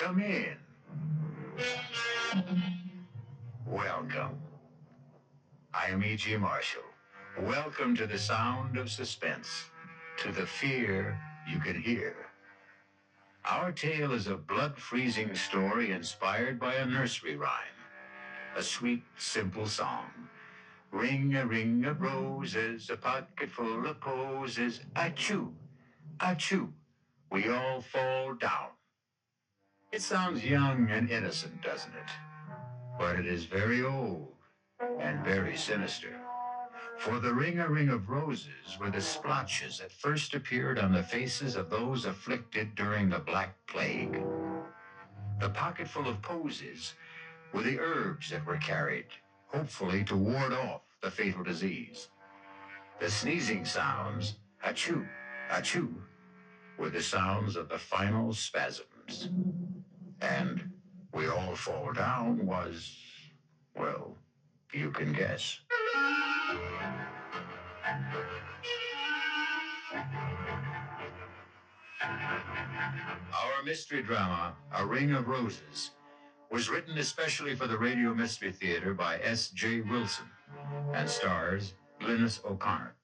Come in. Welcome. I am E.G. Marshall. Welcome to the sound of suspense, to the fear you can hear. Our tale is a blood-freezing story inspired by a nursery rhyme, a sweet, simple song. Ring of roses, a pocket full of posies. Achoo, achoo, we all fall down. It sounds young and innocent, doesn't it? But it is very old and very sinister. For the ring of roses were the splotches that first appeared on the faces of those afflicted during the Black Plague. The pocketful of posies were the herbs that were carried, hopefully to ward off the fatal disease. The sneezing sounds, achoo, achoo, were the sounds of the final spasms. And we all fall down was, well, you can guess. Our mystery drama, A Ring of Roses, was written especially for the Radio Mystery Theater by S.J. Wilson and stars Glynis O'Connor.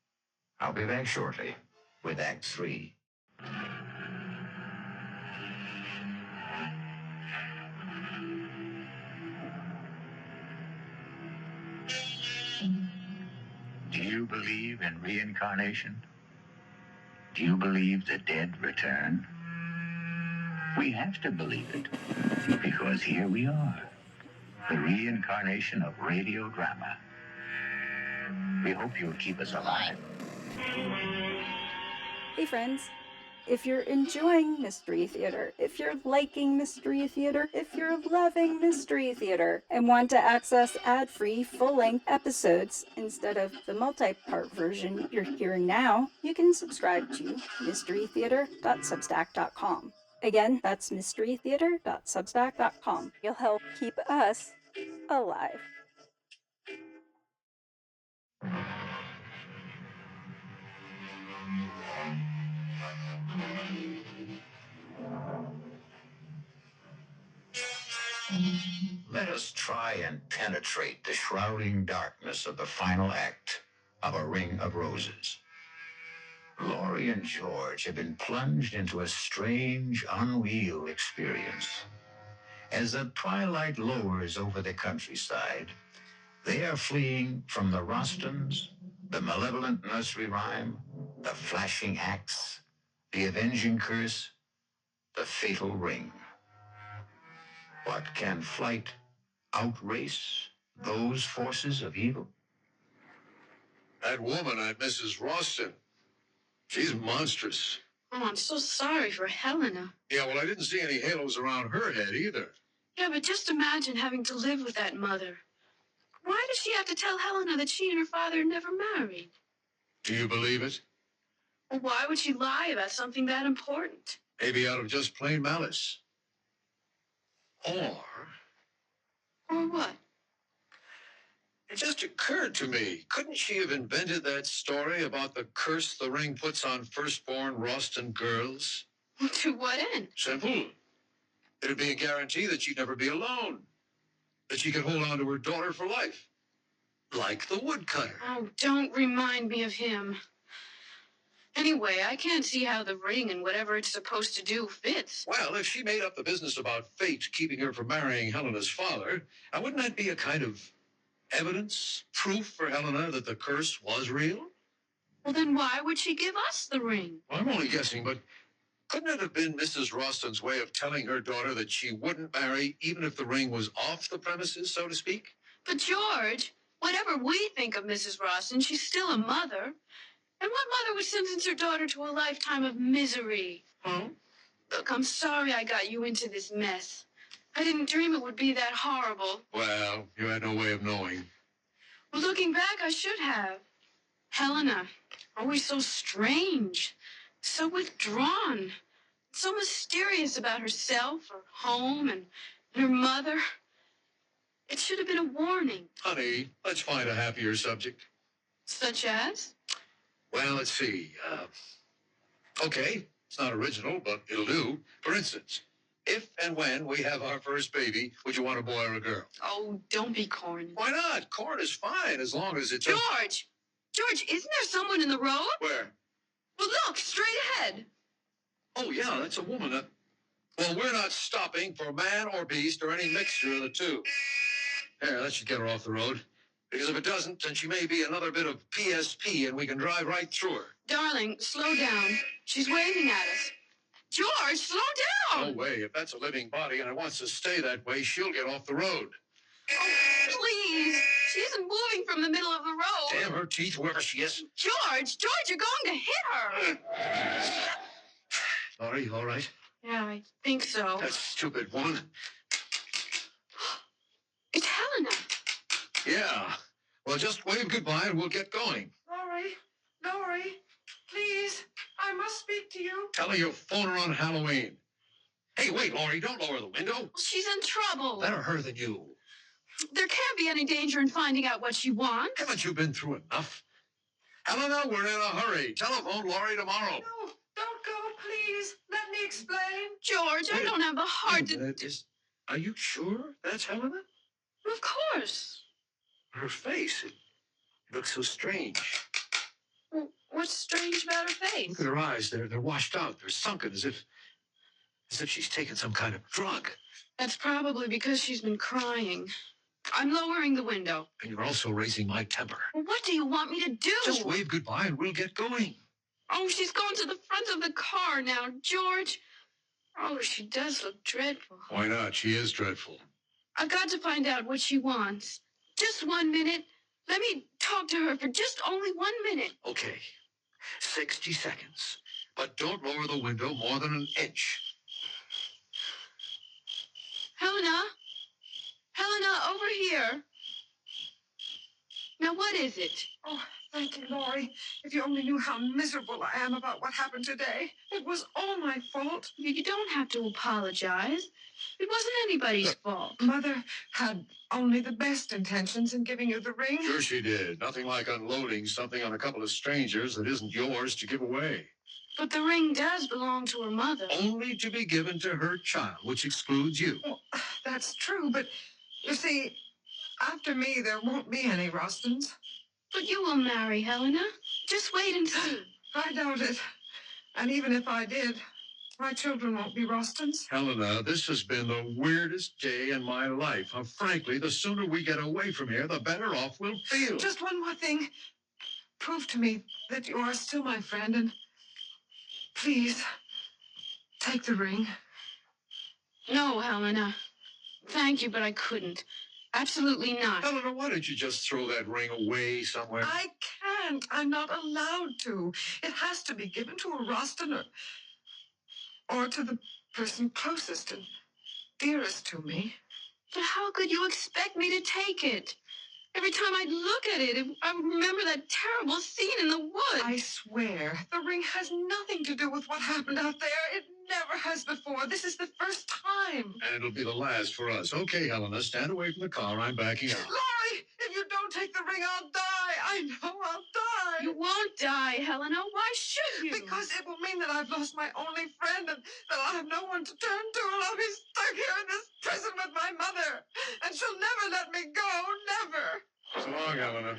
I'll be back shortly with Act 3. Do you believe in reincarnation? Do you believe the dead return? We have to believe it, because here we are, the reincarnation of radio drama. We hope you'll keep us alive. Hey friends, if you're enjoying Mystery Theater, if you're liking Mystery Theater, if you're loving Mystery Theater, and want to access ad-free full-length episodes instead of the multi-part version you're hearing now, you can subscribe to mysterytheater.substack.com. Again, that's mysterytheater.substack.com. You'll help keep us alive. Let us try and penetrate the shrouding darkness of the final act of A Ring of Roses. Laurie and George have been plunged into a strange, unreal experience. As the twilight lowers over the countryside, they are fleeing from the Rostons, the malevolent nursery rhyme, the flashing axe, the avenging curse, the fatal ring. But can flight outrace those forces of evil? That woman, that Mrs. Ralston, she's monstrous. Oh, I'm so sorry for Helena. Yeah, well, I didn't see any halos around her head either. Yeah, but just imagine having to live with that mother. Why does she have to tell Helena that she and her father are never married? Do you believe it? Well, why would she lie about something that important? Maybe out of just plain malice. Or Or what? it just occurred to me, couldn't she have invented that story about the curse the ring puts on firstborn Ralston girls? To what end? Simple. It'd be a guarantee that she'd never be alone. That she could hold on to her daughter for life. Like the woodcutter. Oh, don't remind me of him. Anyway, I can't see how the ring and whatever it's supposed to do fits. Well, if she made up the business about fate keeping her from marrying Helena's father, now wouldn't that be a kind of evidence, proof for Helena that the curse was real? Well, then why would she give us the ring? Well, I'm only guessing, but couldn't it have been Mrs. Ralston's way of telling her daughter that she wouldn't marry even if the ring was off the premises, so to speak? But George, whatever we think of Mrs. Ralston, she's still a mother. And what mother would sentence her daughter to a lifetime of misery? Huh? Look, I'm sorry I got you into this mess. I didn't dream it would be that horrible. Well, you had no way of knowing. Well, looking back, I should have. Helena, always so strange, so withdrawn, so mysterious about herself, her home, and her mother. It should have been a warning. Honey, let's find a happier subject. Such as? Well, let's see. Okay, it's not original, but it'll do. For instance, If and when we have our first baby, would you want a boy or a girl? Oh, don't be corny. Why not? Corn is fine as long as it's George! George, isn't there someone in the road? Where? Well, look, straight ahead. Oh, yeah, that's a woman. Well, we're not stopping for man or beast or any mixture of the two. There, that should get her off the road. Because if it doesn't, then she may be another bit of PSP and we can drive right through her. Darling, slow down. She's waving at us. George, slow down! No way. If that's a living body and it wants to stay that way, she'll get off the road. Oh, please. She isn't moving from the middle of the road. Damn her teeth, whoever she is. George, you're going to hit her. Laurie, all right? Yeah, I think so. That stupid woman. It's Helena. Yeah. Well, just wave goodbye and we'll get going. Laurie, please, I must speak to you. Tell her you'll phone her on Halloween. Hey, wait, Laurie, don't lower the window. Well, she's in trouble. Better her than you. There can't be any danger in finding out what she wants. Haven't you been through enough? Helena, we're in a hurry. Telephone Laurie tomorrow. No, don't go, please. Let me explain. George, I don't have the heart to... Are you sure that's Helena? Of course. Her face, it looks so strange. Well, what's strange about her face? Look at her eyes. They're washed out. They're sunken as if she's taken some kind of drug. That's probably because she's been crying. I'm lowering the window. And you're also raising my temper. Well, what do you want me to do? Just wave goodbye and we'll get going. Oh, she's going to the front of the car now, George. Oh, she does look dreadful. Why not? She is dreadful. I've got to find out what she wants. Just 1 minute. Let me talk to her for just only 1 minute. Okay. 60 seconds. But don't lower the window more than an inch. Helena? Helena, over here. Now, what is it? Oh, thank you, Laurie. If you only knew how miserable I am about what happened today. It was all my fault. You don't have to apologize. It wasn't anybody's fault. Mother had only the best intentions in giving you the ring. Sure she did. Nothing like unloading something on a couple of strangers that isn't yours to give away. But the ring does belong to her mother. Only to be given to her child, which excludes you. Well, that's true, but you see, after me, there won't be any Rostons. But you will marry Helena. Just wait and see. I doubt it. And even if I did, my children won't be Rostons. Helena, this has been the weirdest day in my life. Frankly, the sooner we get away from here, the better off we'll feel. Just one more thing. Prove to me that you are still my friend, and please, take the ring. No, Helena. Thank you, but I couldn't. Absolutely not. Helena, why don't you just throw that ring away somewhere? I can't. I'm not allowed to. It has to be given to a Roston or to the person closest and dearest to me. But how could you expect me to take it? Every time I'd look at it, I would remember that terrible scene in the woods. I swear, the ring has nothing to do with what happened out there. It never has before. This is the first time. And it'll be the last for us. Okay, Helena, stand away from the car. I'm backing out. Laurie, if you don't take the ring, I'll die. I know I'll die. You won't die, Helena. Why should you? Because it will mean that I've lost my only friend and that I'll have no one to turn to, and I'll be stuck here in this prison with my mother. And she'll never let me go. Never. So long, Helena.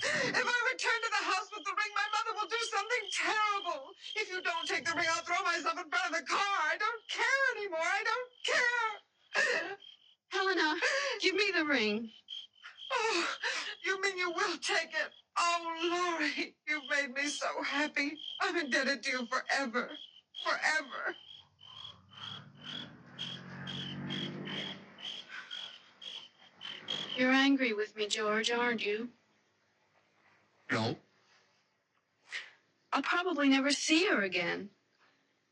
If I return to the house with the ring, my mother will do something terrible. If you don't take the ring, I'll throw myself in front of the car. I don't care anymore. I don't care. Helena, give me the ring. Oh, you mean you will take it? Oh, Laurie, you've made me so happy. I'm indebted to you forever. Forever. You're angry with me, George, aren't you? No. I'll probably never see her again.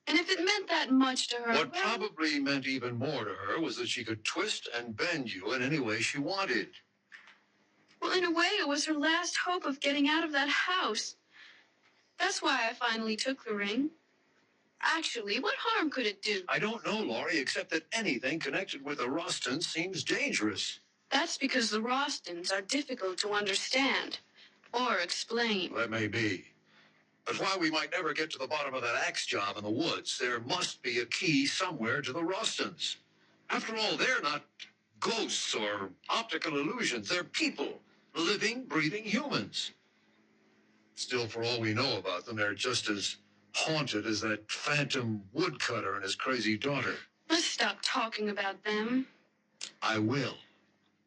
And if it meant that much to her... What probably meant even more to her was that she could twist and bend you in any way she wanted. Well, in a way, it was her last hope of getting out of that house. That's why I finally took the ring. Actually, what harm could it do? I don't know, Laurie, except that anything connected with the Rostons seems dangerous. That's because the Rostons are difficult to understand or explain. That may be. But while we might never get to the bottom of that axe job in the woods, there must be a key somewhere to the Rostons. After all, they're not ghosts or optical illusions. They're people, living, breathing humans. Still, for all we know about them, they're just as haunted as that phantom woodcutter and his crazy daughter. Let's stop talking about them. I will,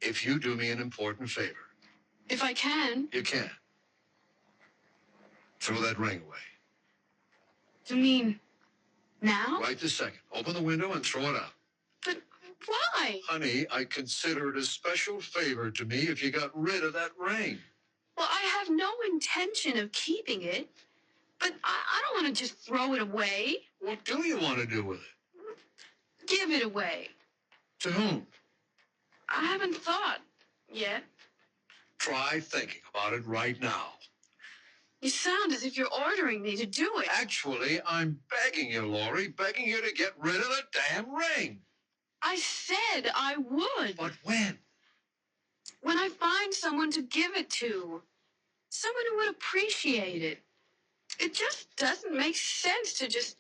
if you do me an important favor. If I can. You can. Throw that ring away. You mean now? Right this second. Open the window and throw it out. But why? Honey, I consider it a special favor to me if you got rid of that ring. Well, I have no intention of keeping it. But I don't want to just throw it away. What do you want to do with it? Give it away. To whom? I haven't thought yet. Try thinking about it right now. You sound as if you're ordering me to do it. Actually, I'm begging you, Laurie, begging you to get rid of the damn ring. I said I would. But when? When I find someone to give it to. Someone who would appreciate it. It just doesn't make sense to just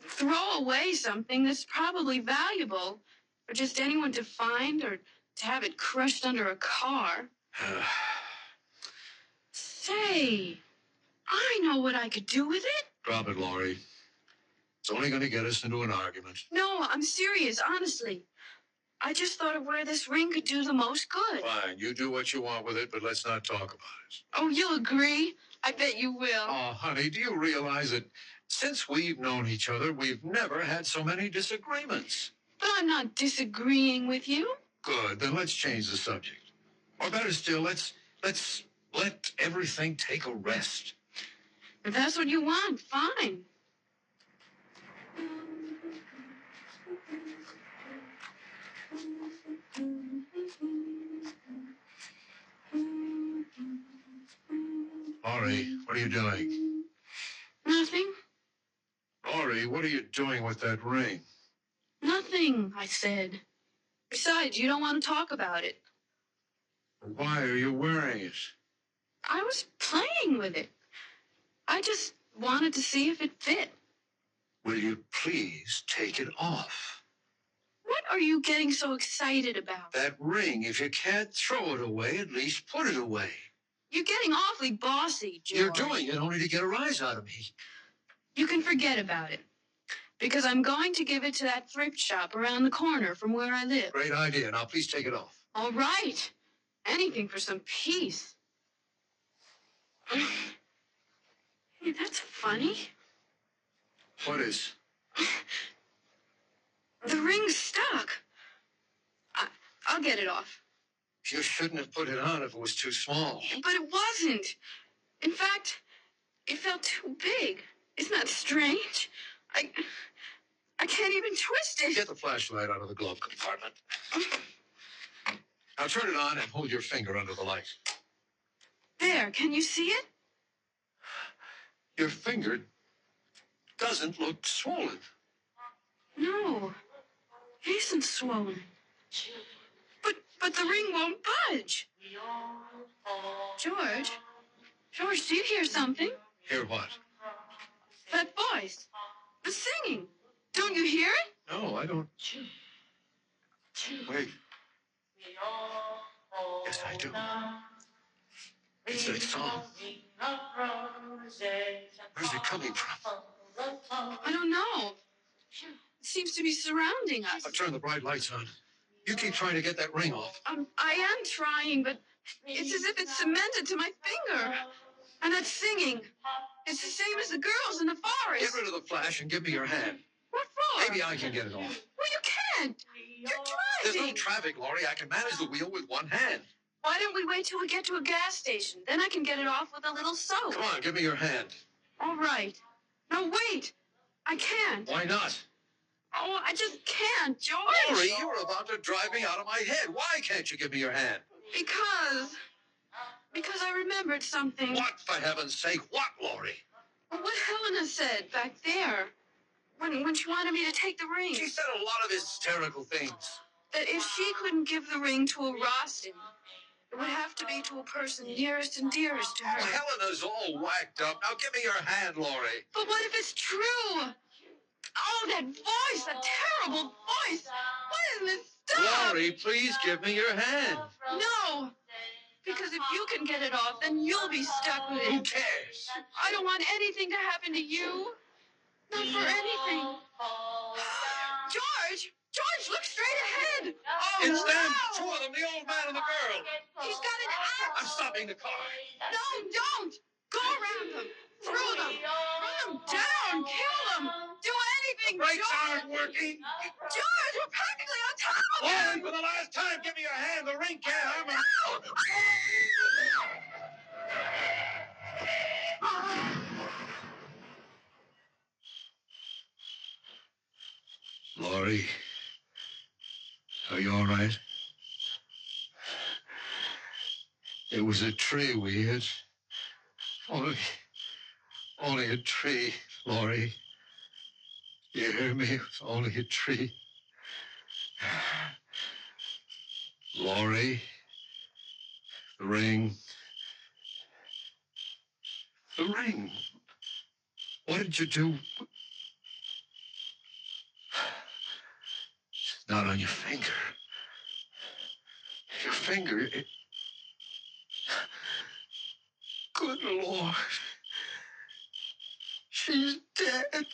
throw away something that's probably valuable for just anyone to find or to have it crushed under a car. Say, I know what I could do with it. Drop it, Laurie. It's only going to get us into an argument. No, I'm serious, honestly. I just thought of where this ring could do the most good. Fine, you do what you want with it, but let's not talk about it. Oh, you'll agree? I bet you will. Oh, honey, do you realize that since we've known each other, we've never had so many disagreements? But I'm not disagreeing with you. Good, then let's change the subject. Or better still, let's let everything take a rest. If that's what you want, fine. Laurie, what are you doing? Nothing. Laurie, what are you doing with that ring? Nothing, I said. Besides, you don't want to talk about it. Why are you wearing it? I was playing with it. I just wanted to see if it fit. Will you please take it off? What are you getting so excited about? That ring, if you can't throw it away, at least put it away. You're getting awfully bossy, George. You're doing it only to get a rise out of me. You can forget about it. Because I'm going to give it to that thrift shop around the corner from where I live. Great idea. Now, please take it off. All right. Anything for some peace. Hey, that's funny. What is? The ring's stuck. I'll get it off. You shouldn't have put it on if it was too small. But it wasn't. In fact, it felt too big. Isn't that strange? I can't even twist it. Get the flashlight out of the glove compartment. Now turn it on and hold your finger under the light. There, can you see it? Your finger doesn't look swollen. No, it isn't swollen. But the ring won't budge. George, do you hear something? Hear what? That voice. The singing. Don't you hear it? No, I don't. Wait. Yes, I do. It's that song. Where's it coming from? I don't know. It seems to be surrounding us. I've turned the bright lights on. You keep trying to get that ring off. I am trying, but it's as if it's cemented to my finger. And that singing, it's the same as the girls in the forest. Get rid of the flash and give me your hand. What for? Maybe I can get it off. Well, you can't. You're There's driving. no traffic, Laurie. I can manage the wheel with one hand. Why don't we wait till we get to a gas station? Then I can get it off with a little soap. Come on, give me your hand. All right. No, wait. I can't. Why not? Oh, I just can't, George. Laurie, you're about to drive me out of my head. Why can't you give me your hand? Because I remembered something. What, for heaven's sake? What, Laurie? What Helena said back there. When she wanted me to take the ring. She said a lot of hysterical things. That if she couldn't give the ring to a Roston, It would have to be to a person nearest and dearest to her. Well, Helena's all whacked up. Now give me your hand, Laurie. But what if it's true? Oh, that voice, that terrible voice. Why doesn't it stop? Laurie, please give me your hand. No, because if you can get it off, then you'll be stuck with Who it. cares? I don't want anything to happen to you. Not for anything. George, look straight ahead. Oh, It's them, no. two of them, the old man and the girl. He's got an axe. I'm stopping the car. No, don't. Go around them. Through them. Run them down. Kill them. Do anything, Brakes George. aren't working. George, we're practically on top of Laurie, them. for the last time, give me your hand. The ring can't harm him. Laurie, are you all right? It was a tree we hit. Only a tree, Laurie. You hear me? It was only a tree. Laurie, the ring. The ring. What did you do? It's not on your finger. Your finger. Good Lord. She's dead.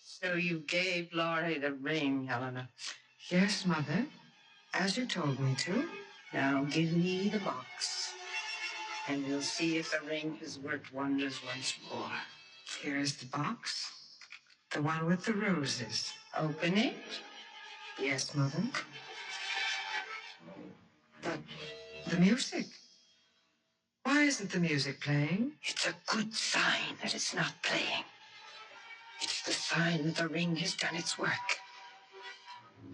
So you gave Laurie the ring, Helena. Yes, Mother, as you told me to. Now give me the box, and we'll see if the ring has worked wonders once more. Here is the box, the one with the roses. Open it. Yes, Mother. But the music. Why isn't the music playing? It's a good sign that it's not playing. It's the sign that the ring has done its work.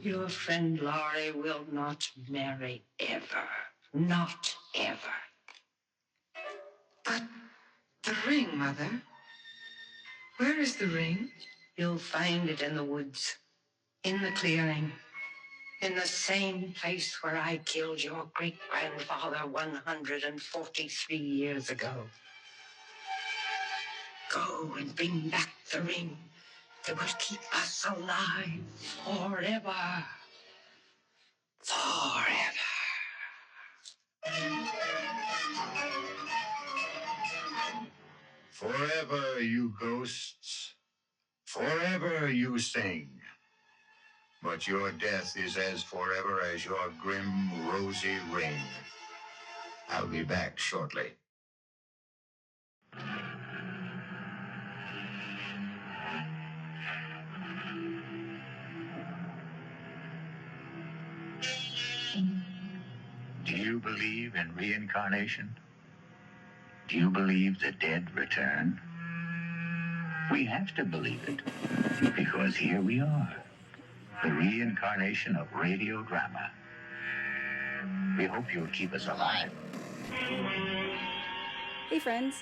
Your friend Laurie will not marry ever. Not ever. But the ring, Mother. Where is the ring? You'll find it in the woods, in the clearing, in the same place where I killed your great-grandfather 143 years ago. Go and bring back the ring that will keep us alive forever. Forever. Forever, you ghosts, forever you sing. But your death is as forever as your grim, rosy ring. I'll be back shortly. Do you believe in reincarnation? Do you believe the dead return? We have to believe it, because here we are, the reincarnation of radio drama. We hope you'll keep us alive. Hey friends,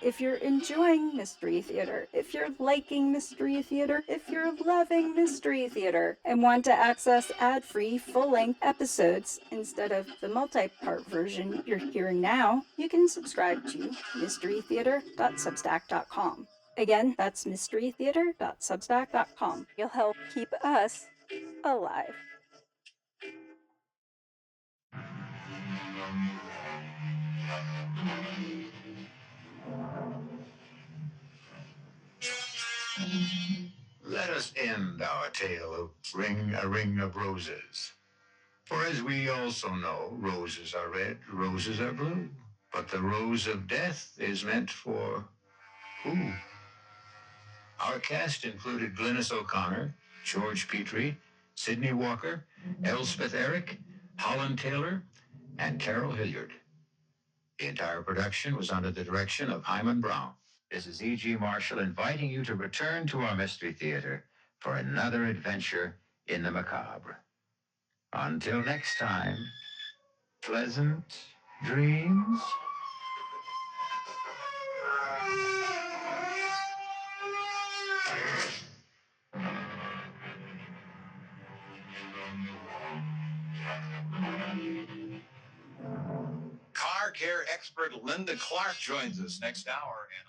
if you're enjoying Mystery Theater, if you're liking Mystery Theater, if you're loving Mystery Theater, and want to access ad-free full-length episodes instead of the multi-part version you're hearing now, you can subscribe to mysterytheater.substack.com. Again, that's mysterytheater.substack.com. You'll help keep us alive. Let us end our tale of a ring of roses. For as we also know, roses are red, roses are blue. But the rose of death is meant for who? Our cast included Glynis O'Connor, George Petrie, Sidney Walker, Elspeth Eric, Holland Taylor, and Carol Hilliard. The entire production was under the direction of Himan Brown. This is E.G. Marshall inviting you to return to our Mystery Theater for another adventure in the macabre. Until next time, pleasant dreams. Car care expert Linda Clark joins us next hour. And